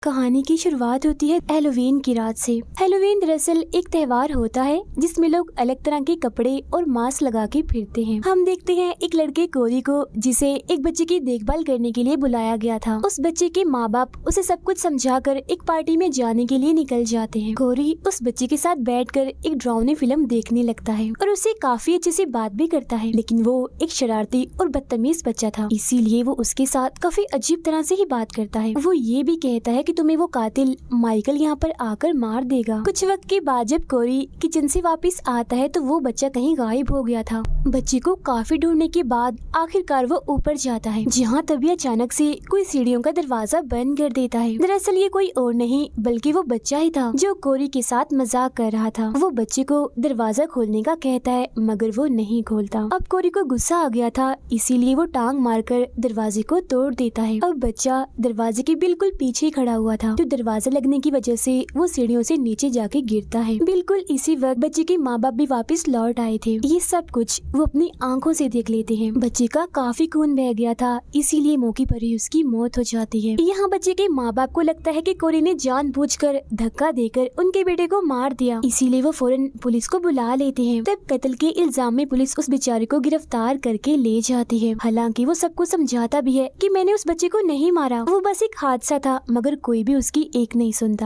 कहानी की शुरुआत होती है हैलोवीन की रात से। हैलोवीन दरअसल एक त्योहार होता है जिसमें लोग अलग तरह के कपड़े और मास्क लगा के फिरते हैं। हम देखते हैं एक लड़के कोरी को जिसे एक बच्चे की देखभाल करने के लिए बुलाया गया था। उस बच्चे के माँ बाप उसे सब कुछ समझाकर एक पार्टी में जाने के लिए निकल जाते हैं। कोरी उस बच्चे के साथ बैठकर एक डरावनी फिल्म देखने लगता है और उसे काफी अच्छे से बात भी करता है, लेकिन वो एक शरारती और बदतमीज बच्चा था, इसीलिए वो उसके साथ काफी अजीब तरह से ही बात करता है। वो ये भी कहता है कि तुम्हें वो कातिल माइकल यहाँ पर आकर मार देगा। कुछ वक्त के बाद जब कोरी किचन से वापस आता है तो वो बच्चा कहीं गायब हो गया था। बच्चे को काफी ढूंढने के बाद आखिरकार वो ऊपर जाता है, जहाँ तभी अचानक से कोई सीढ़ियों का दरवाजा बंद कर देता है। दरअसल ये कोई और नहीं बल्कि वो बच्चा ही था जो कोरी के साथ मजाक कर रहा था। वो बच्चे को दरवाजा खोलने का कहता है मगर वो नहीं खोलता। अब कोरी को गुस्सा आ गया था, इसीलिए वो टांग मारकर दरवाजे को तोड़ देता है। अब बच्चा दरवाजे के बिल्कुल पीछे खड़ा हुआ था, तो दरवाजा लगने की वजह से वो सीढ़ियों से नीचे जाके गिरता है। बिल्कुल इसी वक्त बच्चे के माँ बाप भी वापस लौट आए थे। ये सब कुछ वो अपनी आंखों से देख लेते हैं। बच्चे का काफी खून बह गया था, इसीलिए मौके पर ही उसकी मौत हो जाती है। यहाँ बच्चे के माँ बाप को लगता है कि कोरी ने जानबूझकर धक्का देकर उनके बेटे को मार दिया, इसीलिए वो फौरन पुलिस को बुला लेते हैं। तब कत्ल के इल्जाम में पुलिस उस बेचारे को गिरफ्तार करके ले जाती है। हालांकि वो सबको समझाता भी है कि मैंने उस बच्चे को नहीं मारा, वो बस एक हादसा था, मगर कोई भी उसकी एक नहीं सुनता।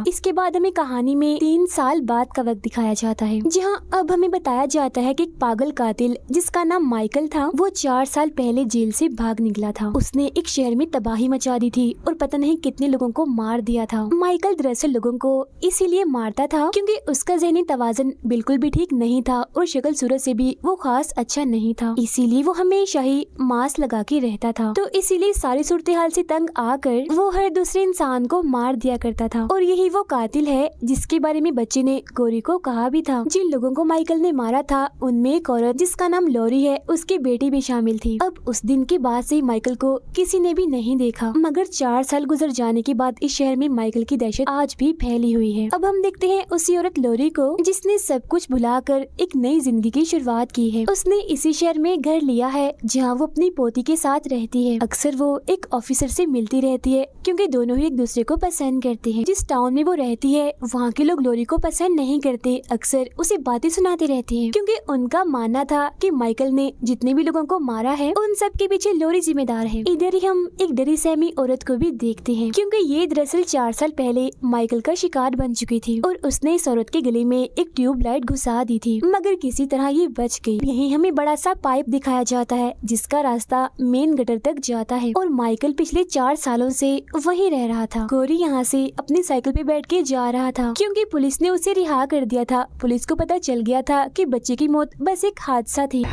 इसके बाद हमें कहानी में 3 साल बाद का वक्त दिखाया जाता है, जहां अब हमें बताया जाता है कि एक पागल कातिल जिसका नाम माइकल था, वो 4 साल पहले जेल से भाग निकला था। उसने एक शहर में तबाही मचा दी थी और पता नहीं कितने लोगों को मार दिया था। माइकल दरअसल लोगों को इसीलिए मारता था क्योंकि उसका ज़हनी तवाज़ुन बिल्कुल भी ठीक नहीं था और शक्ल सूरत से भी वो खास अच्छा नहीं था, इसीलिए वो हमेशा ही मास्क लगा के रहता था। तो इसीलिए सारी सूरत हाल से तंग आकर वो हर दूसरे इंसान को मार दिया करता था। और यही वो कातिल है जिसके बारे में बच्चे ने कोरी को कहा भी था। जिन लोगों को माइकल ने मारा था उनमें एक औरत जिसका नाम लॉरी है, उसकी बेटी भी शामिल थी। अब उस दिन के बाद से माइकल को किसी ने भी नहीं देखा, मगर 4 साल गुजर जाने के बाद इस शहर में माइकल की दहशत आज भी फैली हुई है। अब हम देखते हैं उसी औरत लॉरी को जिसने सब कुछ भुलाकर एक नई जिंदगी की शुरुआत की है। उसने इसी शहर में घर लिया है जहाँ वो अपनी पोती के साथ रहती है। अक्सर वो एक ऑफिसर से मिलती रहती है क्योंकि दोनों ही एक दूसरे को पसंद करते हैं। जिस टाउन में वो रहती है वहाँ के लोग लॉरी को पसंद नहीं करते, अक्सर उसे बातें सुनाते रहते हैं क्योंकि उनका मानना था कि माइकल ने जितने भी लोगों को मारा है उन सब के पीछे लॉरी जिम्मेदार है। इधर ही हम एक डरी सहमी औरत को भी देखते हैं क्योंकि ये दरअसल 4 साल पहले माइकल का शिकार बन चुकी थी और उसने इस औरत के गले में एक ट्यूबलाइट घुसा दी थी, मगर किसी तरह ये बच गई। यही हमें बड़ा सा पाइप दिखाया जाता है जिसका रास्ता मेन गटर तक जाता है और माइकल पिछले 4 सालों से वहीं रह रहा था। कोरी यहाँ से अपनी साइकिल पे बैठ के जा रहा था क्योंकि पुलिस ने उसे रिहा कर दिया था। पुलिस को पता चल गया था कि बच्चे की मौत बस एक हादसा थी।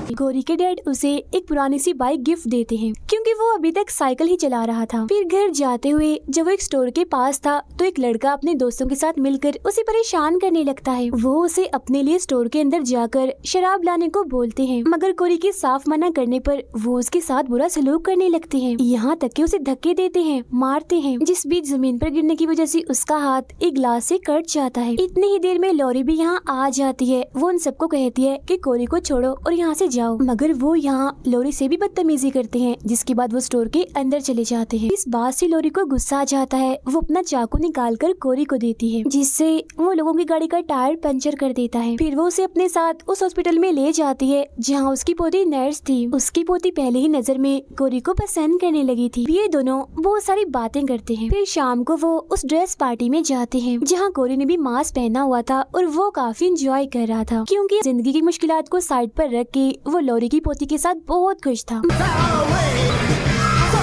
कोरी के डैड उसे एक पुरानी सी बाइक गिफ्ट देते हैं क्योंकि वो अभी तक साइकिल ही चला रहा था। फिर घर जाते हुए जब वो एक स्टोर के पास था तो एक लड़का अपने दोस्तों के साथ मिलकर उसे परेशान करने लगता है। वो उसे अपने लिए स्टोर के अंदर जाकर शराब लाने को बोलते हैं, मगर कोरी के साफ मना करने पर वो उसके साथ बुरा सलूक करने लगते हैं, यहाँ तक कि उसे धक्के देते हैं, मारते हैं, जिस बीच जमीन पर गिरने की वजह से उसका हाथ एक ग्लास से कट जाता है। इतनी ही देर में लॉरी भी यहाँ आ जाती है। वो उन सबको कहती है कि कोरी को छोड़ो और यहाँ से जाओ, मगर वो यहाँ लॉरी से भी बदतमीजी करते हैं, जिसके बाद वो स्टोर के अंदर चले जाते हैं। इस बात से लॉरी को गुस्सा आ जाता है। वो अपना चाकू निकालकर कोरी को देती है, जिससे वो लोगों की गाड़ी का टायर पंचर कर देता है। फिर वो उसे अपने साथ उस हॉस्पिटल में ले जाती है जहाँ उसकी पोती नर्स थी। उसकी पोती पहले ही नजर में कोरी को पसंद करने लगी थी। ये दोनों बहुत सारी बातें करते हैं। फिर शाम को वो उस ड्रेस पार्टी में जाते हैं जहाँ कोरी ने भी मास्क पहना हुआ था और वो काफी इंजॉय कर रहा था क्योंकि जिंदगी की मुश्किलात को साइड पर रख के वो लॉरी की पोती के साथ बहुत खुश था।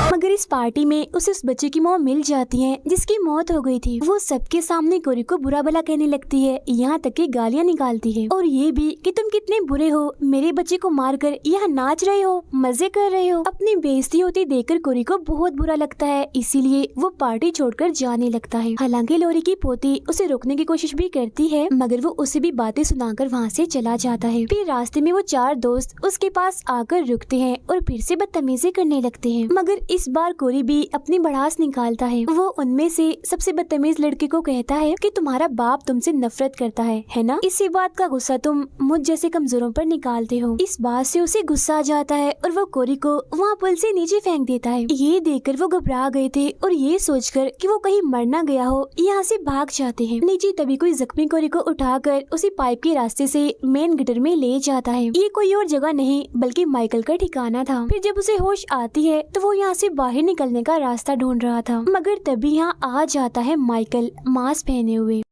मगर इस पार्टी में उसे उस बच्चे की मौत मिल जाती है जिसकी मौत हो गई थी। वो सबके सामने कोरी को बुरा भला कहने लगती है, यहाँ तक कि गालियाँ निकालती है और ये भी कि तुम कितने बुरे हो, मेरे बच्चे को मारकर यहाँ नाच रहे हो, मजे कर रहे हो। अपनी बेइज्जती होती देखकर कोरी को बहुत बुरा लगता है, इसीलिए वो पार्टी छोड़कर जाने लगता है। हालांकि लॉरी की पोती उसे रोकने की कोशिश भी करती है, मगर वो उसे भी बातें सुनाकर वहाँ से चला जाता है। फिर रास्ते में वो 4 दोस्त उसके पास आकर रुकते हैं और फिर से बदतमीजी करने लगते हैं, मगर इस बार कोरी भी अपनी भड़ास निकालता है। वो उनमें से सबसे बदतमीज लड़के को कहता है कि तुम्हारा बाप तुमसे नफरत करता है ना? इसी बात का गुस्सा तुम मुझ जैसे कमजोरों पर निकालते हो। इस बात से उसे गुस्सा आ जाता है और वो कोरी को वहाँ पुल से नीचे फेंक देता है। ये देखकर वो घबरा गए थे और ये सोचकर कि वो कहीं मर ना गया हो यहाँ से भाग जाते हैं। नीचे तभी कोई जख्मी कोरी को उठाकर उसी पाइप के रास्ते से मेन गटर में ले जाता है। ये कोई और जगह नहीं बल्कि माइकल का ठिकाना था। फिर जब उसे होश आती है तो वो यहाँ से बाहर निकलने का रास्ता ढूंढ रहा था, मगर तभी यहाँ आ जाता है माइकल मास्क पहने हुए,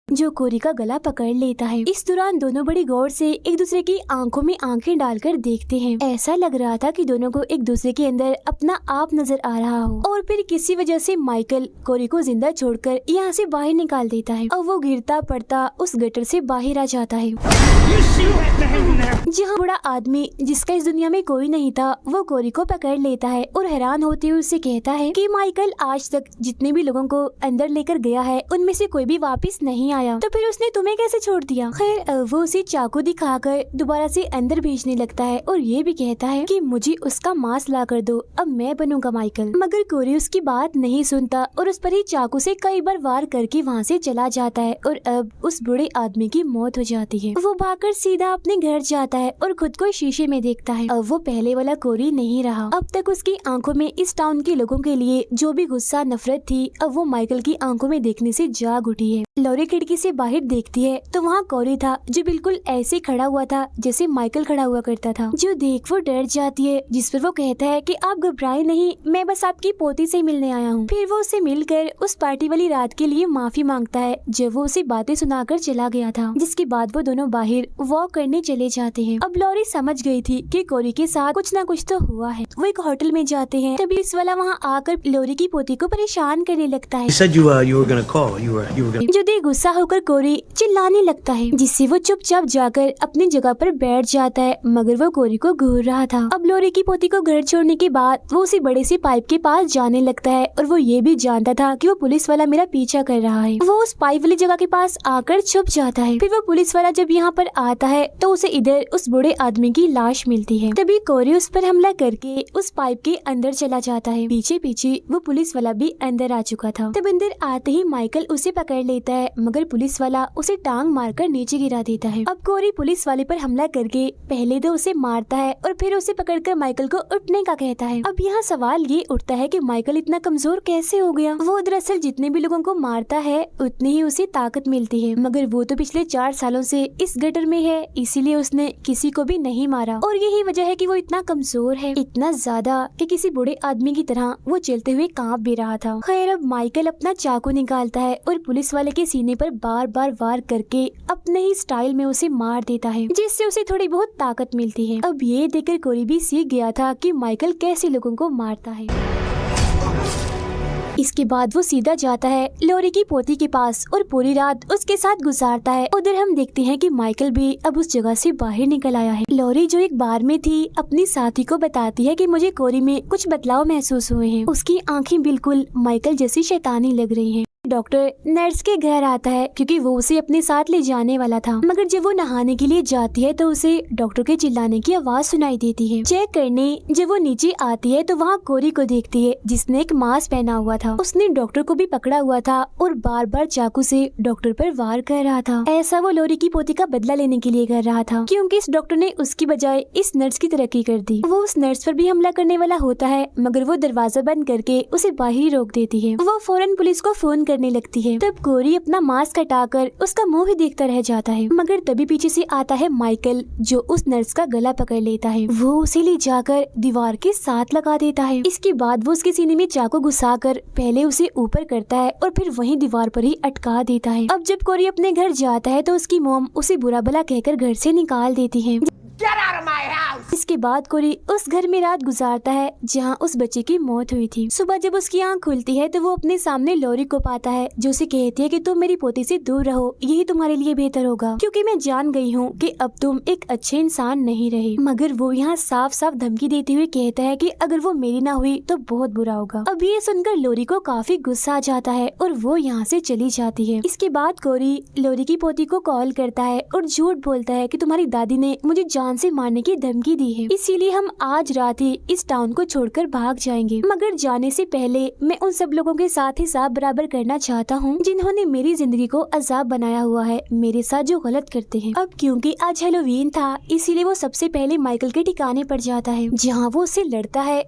जो कोरी का गला पकड़ लेता है। इस दौरान दोनों बड़ी गौर से एक दूसरे की आंखों में आंखें डालकर देखते हैं। ऐसा लग रहा था कि दोनों को एक दूसरे के अंदर अपना आप नजर आ रहा हो। और फिर किसी वजह से माइकल कोरी को जिंदा छोड़कर यहाँ से बाहर निकाल देता है और वो गिरता पड़ता उस गटर से बाहर आ जाता है। जहाँ बड़ा आदमी जिसका इस दुनिया में कोई नहीं था वो कोरी को पकड़ लेता है और हैरान होते हुए उसे कहता है कि माइकल आज तक जितने भी लोगों को अंदर लेकर गया है उनमें से कोई भी वापस नहीं आया, तो फिर उसने तुम्हें कैसे छोड़ दिया? खैर वो उसे चाकू दिखाकर दोबारा से अंदर भेजने लगता है और ये भी कहता है कि मुझे उसका मांस ला कर दो, अब मैं बनूंगा माइकल। मगर कोरी उसकी बात नहीं सुनता और उस पर ही चाकू से कई बार वार करके वहाँ से चला जाता है और अब उस बूढ़े आदमी की मौत हो जाती है। वो भागकर सीधा अपने घर जाता है और खुद को शीशे में देखता है। अब वो पहले वाला कोरी नहीं रहा। अब तक उसकी आंखों में इस टाउन के लोगों के लिए जो भी गुस्सा नफरत थी अब वो माइकल की आंखों में देखने से जाग उठी है। लॉरी खिड़की से बाहर देखती है तो वहाँ कोरी था जो बिल्कुल ऐसे खड़ा हुआ था जैसे माइकल खड़ा हुआ करता था। जो देख वो डर जाती है, जिस पर वो कहता है कि आप घबराए नहीं, मैं बस आपकी पोती से मिलने आया हूँ। फिर वो उसे मिलकर उस पार्टी वाली रात के लिए माफी मांगता है जब वो उसे बातें सुनाकर चला गया था। जिसके बाद वो दोनों बाहर वॉक करने चले जाते हैं। अब लॉरी समझ गई थी कि कोरी के साथ कुछ ना कुछ तो हुआ है। वो एक होटल में जाते हैं तभी इस वाला वहाँ आकर लॉरी की पोती को परेशान करने लगता है। जो देख गुस्सा होकर कोरी चिल्लाने लगता है, जिससे वो चुपचाप जाकर अपनी जगह पर बैठ जाता है, मगर वो कोरी को घूर रहा था। अब लॉरी की पोती को घर छोड़ने के बाद वो उसी बड़े से पाइप के पास जाने लगता है और वो ये भी जानता था कि वो पुलिस वाला मेरा पीछा कर रहा है। वो उस पाइप वाली जगह के पास आकर छुप जाता है। फिर वो पुलिस वाला जब यहाँ पर आता है तो उसे इधर उस बूढ़े आदमी की लाश मिलती है। तभी कोरी उस पर हमला करके उस पाइप के अंदर चला जाता है। पीछे पीछे वो पुलिस वाला भी अंदर आ चुका था। तब अंदर आते ही माइकल उसे पकड़ लेता है, मगर पुलिस वाला उसे टांग मारकर नीचे गिरा देता है। अब कोरी पुलिस वाले पर हमला करके पहले तो उसे मारता है और फिर उसे पकड़कर माइकल को उठने का कहता है। अब यहाँ सवाल ये उठता है कि माइकल इतना कमजोर कैसे हो गया? वो दरअसल जितने भी लोगों को मारता है उतनी ही उसे ताकत मिलती है, मगर वो तो पिछले 4 सालों से इस गटर में है, इसीलिए उसने किसी को भी नहीं मारा और यही वजह है कि वो इतना कमजोर है, इतना ज्यादा कि किसी बूढ़े आदमी की तरह वो चलते हुए कांप भी रहा था। खैर अब माइकल अपना चाकू निकालता है और पुलिस वाले के सीने पर बार बार वार करके अपने ही स्टाइल में उसे मार देता है, जिससे उसे थोड़ी बहुत ताकत मिलती है। अब ये देखकर कोरी भी सीख गया था कि माइकल कैसे लोगों को मारता है। इसके बाद वो सीधा जाता है लॉरी की पोती के पास और पूरी रात उसके साथ गुजारता है। उधर हम देखते हैं कि माइकल भी अब उस जगह से बाहर निकल आया है। लॉरी जो एक बार में थी अपनी साथी को बताती है कि मुझे कोरी में कुछ बदलाव महसूस हुए हैं। उसकी आंखें बिल्कुल माइकल जैसी शैतानी लग रही हैं। डॉक्टर नर्स के घर आता है क्योंकि वो उसे अपने साथ ले जाने वाला था, मगर जब वो नहाने के लिए जाती है तो उसे डॉक्टर के चिल्लाने की आवाज सुनाई देती है। चेक करने जब वो नीचे आती है तो वहाँ कोरी को देखती है जिसने एक मास्क पहना हुआ था। उसने डॉक्टर को भी पकड़ा हुआ था और बार बार चाकू से डॉक्टर पर वार कर रहा था। ऐसा वो लॉरी की पोती का बदला लेने के लिए कर रहा था, क्योंकि इस डॉक्टर ने उसकी बजाय इस नर्स की तरक्की कर दी। वो उस नर्स पर भी हमला करने वाला होता है, मगर वो दरवाजा बंद करके उसे बाहर ही रोक देती है। वो फौरन पुलिस को फोन करने लगती है। तब कोरी अपना मास्क हटाकर उसका मुंह ही देखता रह जाता है, मगर तभी पीछे से आता है माइकल जो उस नर्स का गला पकड़ लेता है। वो उसे ले जाकर दीवार के साथ लगा देता है। इसके बाद वो उसके सीने में चाकू घुसाकर पहले उसे ऊपर करता है और फिर वहीं दीवार पर ही अटका देता है। अब जब कोरी अपने घर जाता है तो उसकी मॉम उसे बुरा भला कहकर घर से निकाल देती है। Get out of my house! इसके बाद कोरी उस घर में रात गुजारता है जहाँ उस बच्चे की मौत हुई थी। सुबह जब उसकी आंख खुलती है तो वो अपने सामने लॉरी को पाता है जो उसे कहती है कि तुम मेरी पोती से दूर रहो, यही तुम्हारे लिए बेहतर होगा, क्योंकि मैं जान गई हूँ कि अब तुम एक अच्छे इंसान नहीं रहे। मगर वो यहाँ साफ साफ धमकी देते हुए कहता है कि अगर वो मेरी ना हुई तो बहुत बुरा होगा। अब ये सुनकर लॉरी को काफी गुस्सा आ जाता है और वो यहाँ से चली जाती है। इसके बाद कोरी लॉरी की पोती को कॉल करता है और झूठ बोलता है कि तुम्हारी दादी ने मुझे जान से मारने की धमकी दी है, इसीलिए हम आज रात ही इस टाउन को छोड़कर भाग जाएंगे। मगर जाने से पहले मैं उन सब लोगों के साथ हिसाब बराबर करना चाहता हूँ जिन्होंने मेरी जिंदगी को अजाब बनाया हुआ है, मेरे साथ जो गलत करते हैं। अब क्योंकि आज हैलोवीन था, इसीलिए वो सबसे पहले माइकल के ठिकाने पर जाता है, जहाँ वो उससे लड़ता है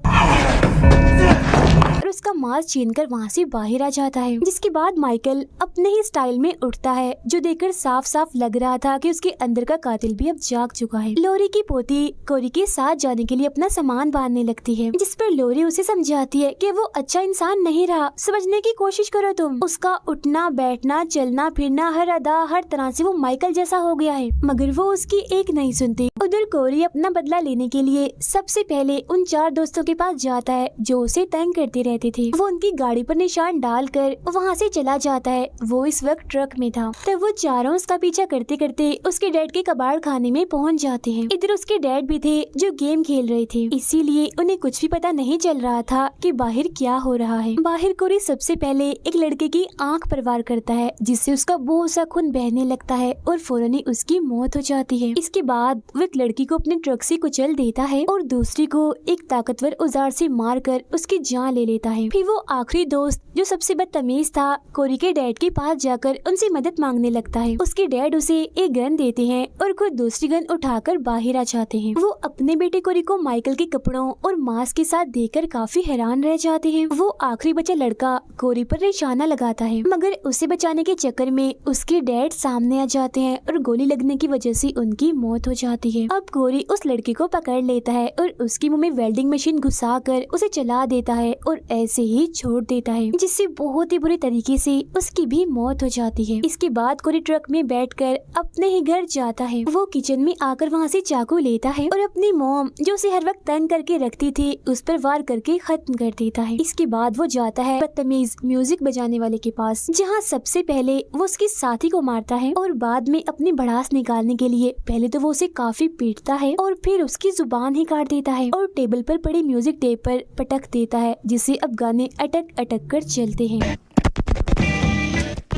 और उसका मास्क छीनकर वहाँ से बाहर आ जाता है। जिसके बाद माइकल अपने ही स्टाइल में उठता है, जो देखकर साफ साफ लग रहा था कि उसके अंदर का कातिल भी अब जाग चुका है। लोरी की पोती कोरी के साथ जाने के लिए अपना सामान बांधने लगती है, जिस पर लोरी उसे समझाती है कि वो अच्छा इंसान नहीं रहा, समझने की कोशिश करो तुम। उसका उठना बैठना चलना फिरना हर अदा हर तरह से वो माइकल जैसा हो गया है, मगर वो उसकी एक नहीं सुनती। उधर कोरी अपना बदला लेने के लिए सबसे पहले उन 4 दोस्तों के पास जाता है जो उसे तंग करते रहते थे। वो उनकी गाड़ी पर निशान डालकर वहाँ से चला जाता है। वो इस वक्त ट्रक में था, तब वो चारों उसका पीछा करते करते उसके डैड के कबाड़ खाने में पहुँच जाते हैं। इधर उसके डैड भी थे जो गेम खेल रहे थे, इसीलिए उन्हें कुछ भी पता नहीं चल रहा था कि बाहर क्या हो रहा है। बाहर कोरी सबसे पहले एक लड़के की आंख पर वार करता है, जिससे उसका बहुत सा खून बहने लगता है और फौरन ही उसकी मौत हो जाती है। इसके बाद वो एक लड़की को अपने ट्रक से कुचल देता है और दूसरी को एक ताकतवर औजार से मारकर उसकी जान ले लेता है। फिर वो आखिरी दोस्त जो सबसे बदतमीज था, कोरी के डैड के पास जाकर उनसे मदद मांगने लगता है। उसके डैड उसे एक गन देते हैं और खुद दूसरी गन उठाकर बाहर आ जाते हैं। वो अपने बेटे कोरी को माइकल के कपड़ों और मास्क के साथ देखकर काफी हैरान रह जाते हैं। वो आखिरी बचा लड़का कोरी पर निशाना लगाता है, मगर उसे बचाने के चक्कर में उसके डैड सामने आ जाते हैं और गोली लगने की वजह से उनकी मौत हो जाती है। अब कोरी उस लड़के को पकड़ लेता है और उसके मुंह में वेल्डिंग मशीन घुसाकर उसे चला देता है और ऐसे ही छोड़ देता है, जिससे बहुत ही बुरी तरीके से उसकी भी मौत हो जाती है। इसके बाद कोरी ट्रक में बैठकर अपने ही घर जाता है। वो किचन में आकर वहाँ से चाकू लेता है और अपनी मॉम जो उसे हर वक्त तंग करके रखती थी उस पर वार करके खत्म कर देता है। इसके बाद वो जाता है बदतमीज म्यूजिक बजाने वाले के पास, जहाँ सबसे पहले वो उसकी साथी को मारता है और बाद में अपनी भड़ास निकालने के लिए पहले तो वो उसे काफी पीटता है और फिर उसकी जुबान ही काट देता है और टेबल पर पड़ी म्यूजिक टेप पर पटक देता है, जिससे अब गाने अटक अटक कर चलते हैं।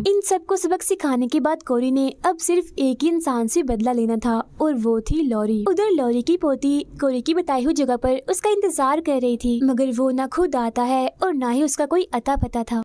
इन सबको सबक सिखाने के बाद कोरी ने अब सिर्फ एक ही इंसान से बदला लेना था और वो थी लॉरी। उधर लॉरी की पोती कोरी की बताई हुई जगह पर उसका इंतजार कर रही थी, मगर वो न खुद आता है और न ही उसका कोई अता पता था।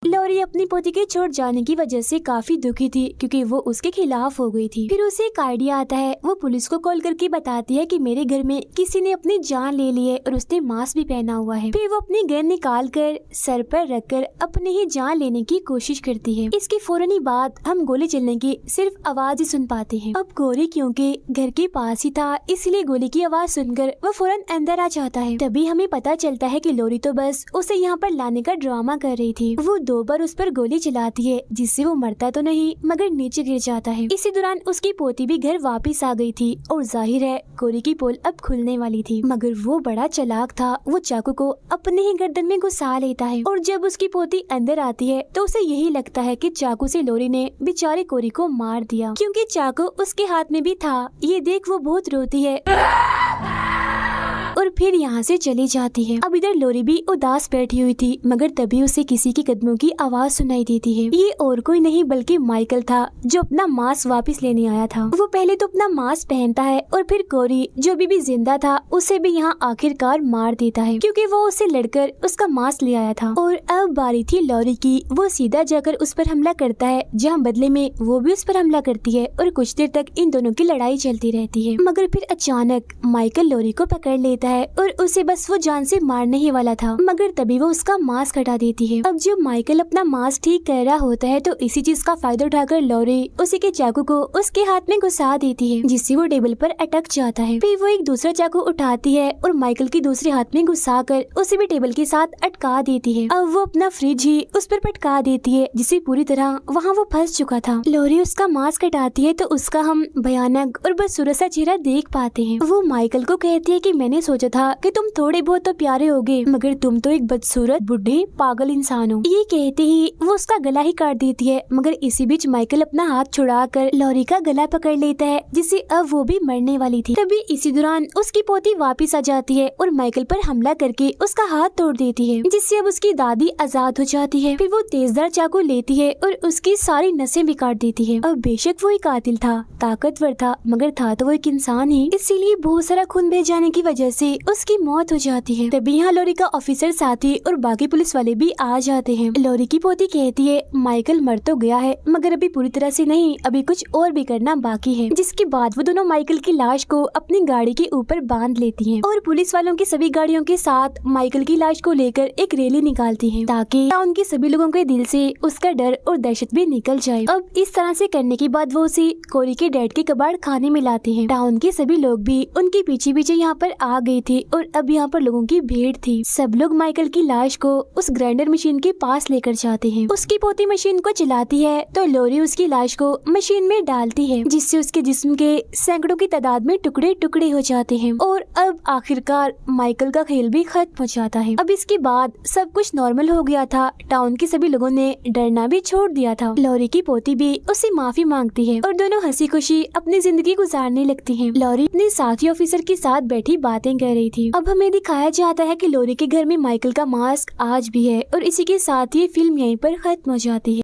लॉरी अपनी पोती के छोड़ जाने की वजह से काफी दुखी थी, क्योंकि वो उसके खिलाफ हो गई थी। फिर उसे एक आइडिया आता है, वो पुलिस को कॉल करके बताती है कि मेरे घर में किसी ने अपनी जान ले ली है और उसने मास्क भी पहना हुआ है। फिर वो अपनी गन निकाल कर सर पर रखकर अपनी ही जान लेने की कोशिश करती है। इसके फौरन ही बाद हम गोली चलने की सिर्फ आवाज ही सुन पाते हैं। अब कोरी क्योंकि घर के पास ही था, इसलिए गोली की आवाज सुनकर वो फौरन अंदर आ जाता है। तभी हमें पता चलता है कि लॉरी तो बस उसे यहाँ पर लाने का ड्रामा कर रही थी। वो 2 बार उस पर गोली चलाती है, जिससे वो मरता तो नहीं मगर नीचे गिर जाता है। इसी दौरान उसकी पोती भी घर वापस आ गई थी और जाहिर है कोरी की पोल अब खुलने वाली थी, मगर वो बड़ा चालाक था। वो चाकू को अपने ही गर्दन में घुसा लेता है और जब उसकी पोती अंदर आती है तो उसे यही लगता है कि चाकू से लॉरी ने बेचारे कोरी को मार दिया, क्योंकि चाकू उसके हाथ में भी था। ये देख वो बहुत रोती है और फिर यहाँ से चली जाती है। अब इधर लॉरी भी उदास बैठी हुई थी, मगर तभी उसे किसी के कदमों की आवाज सुनाई देती है। ये और कोई नहीं बल्कि माइकल था, जो अपना मास्क वापस लेने आया था। वो पहले तो अपना मास्क पहनता है और फिर कोरी जो भी जिंदा था उसे भी यहाँ आखिरकार मार देता है, क्योंकि वो उसे लड़कर उसका मास्क ले आया था। और अब बारी थी लॉरी की। वो सीधा जाकर उस पर हमला करता है, जहाँ बदले में वो भी उस पर हमला करती है और कुछ देर तक इन दोनों की लड़ाई चलती रहती है। मगर फिर अचानक माइकल लॉरी को पकड़ लेता है और उसे बस वो जान से मारने ही वाला था, मगर तभी वो उसका मास्क हटा देती है। अब जब माइकल अपना मास्क ठीक कर रहा होता है तो इसी चीज का फायदा उठाकर लॉरी उसी के चाकू को उसके हाथ में घुसा देती है, जिससे वो टेबल पर अटक जाता है। फिर वो एक दूसरा चाकू उठाती है और माइकल के दूसरे हाथ में घुसाकर उसे भी टेबल के साथ अटका देती है। अब वो अपना फ्रिज ही उस पर पटका देती है, जिससे पूरी तरह वहाँ वो फंस चुका था। लॉरी उसका मास्क हटाती है तो उसका हम भयानक और बदसूरत सा चेहरा देख पाते हैं। वो माइकल को कहती है कि मैंने सोचा सोचा था कि तुम थोड़े बहुत तो प्यारे होगे, मगर तुम तो एक बदसूरत बूढ़े पागल इंसान हो। ये कहते ही वो उसका गला ही काट देती है, मगर इसी बीच माइकल अपना हाथ छुड़ाकर लॉरी का गला पकड़ लेता है, जिससे अब वो भी मरने वाली थी। तभी इसी दौरान उसकी पोती वापस आ जाती है और माइकल पर हमला करके उसका हाथ तोड़ देती है, जिससे अब उसकी दादी आजाद हो जाती है। फिर वो तेजदार चाकू लेती है और उसकी सारी नसें भी काट देती है। अब बेशक वो एक कातिल था, ताकतवर था, मगर था तो वो एक इंसान ही, इसीलिए बहुत सारा खून बह जाने की वजह से उसकी मौत हो जाती है। तभी यहाँ लॉरी का ऑफिसर साथी और बाकी पुलिस वाले भी आ जाते हैं। लॉरी की पोती कहती है माइकल मर तो गया है, मगर अभी पूरी तरह से नहीं, अभी कुछ और भी करना बाकी है। जिसके बाद वो दोनों माइकल की लाश को अपनी गाड़ी के ऊपर बांध लेती हैं और पुलिस वालों की सभी गाड़ियों के साथ माइकल की लाश को लेकर एक रैली निकालती हैं, ताकि टाउन के सभी लोगों के दिल से उसका डर और दहशत भी निकल जाए। अब इस तरह से करने के बाद वो उसे कोरी के डैड के कबाड़ खाने में लाते हैं। टाउन के सभी लोग भी उनके पीछे पीछे यहाँ पर आ गए थे और अब यहाँ पर लोगों की भीड़ थी। सब लोग माइकल की लाश को उस ग्राइंडर मशीन के पास लेकर जाते हैं। उसकी पोती मशीन को चलाती है तो लॉरी उसकी लाश को मशीन में डालती है, जिससे उसके जिस्म के सैकड़ों की तादाद में टुकड़े टुकड़े हो जाते हैं और अब आखिरकार माइकल का खेल भी खत्म हो जाता है। अब इसके बाद सब कुछ नॉर्मल हो गया था। टाउन के सभी लोगों ने डरना भी छोड़ दिया था। लॉरी की पोती भी उससे माफी मांगती है और दोनों हंसी खुशी अपनी जिंदगी गुजारने लगती हैं। लॉरी अपने साथी ऑफिसर के साथ बैठी बातें कर रही थी। अब हमें दिखाया जाता है कि लॉरी के घर में माइकल का मास्क आज भी है और इसी के साथ ये फिल्म यहीं पर खत्म हो जाती है।